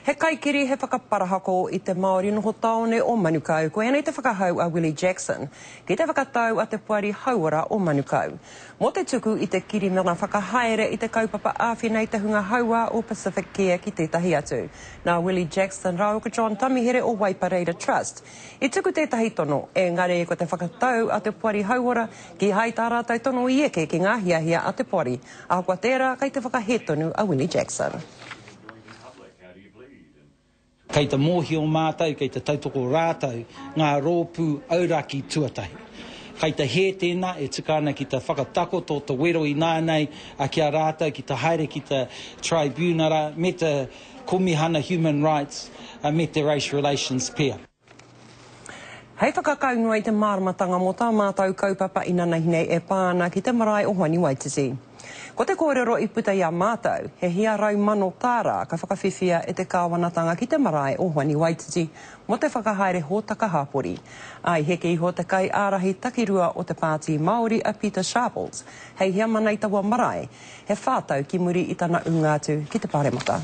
He kaikiri he whakaparahako I te Māori noho taone o Manukau, ko nei te whakahau a Willie Jackson, ki te whakatau a te puari hauara o Manukau. Mo te tuku I te kiri mana whakahaere I te kaupapa āwhinei te hunga haua o Pacific Care ki tētahi atu. Nā Willie Jackson rau ko John Tamihere o Waipareira Trust. I tuku tētahi tono, engari ko te whakatau a te puari hauara ki hai tā rātai tono I eke ki ngā hiahia a te puari. Ahua tērā kai te whakahetonu a Willie Jackson. Kei te mōhi o mātou, kei te tautoko rātou, ngā rōpū auraki tuatahi. Kei te he tēnā, e tukana ki te whakatako tō te wero I nānei, a kia rātou, ki te haere ki te tribunara, me te komihana human rights, me te race relations pia. Hei whakakaunua I te māramatanga mo tā mātou kaupapa I nanahinei e pāna ki te marae o Hoani Waititi. Ko te kōrero I puta I a mātou, he hia rau mano tāra ka whakawhiwhia e te kāwanatanga ki te marae o Hoani Waititi mo te whakahaere hōtaka hāpori. Ai heke I ho te kai ārahi takirua o te pāti Māori a Peter Sharples. Hei hia manaitawa marae, he whātau ki muri I tana ungātu ki te Pāremata.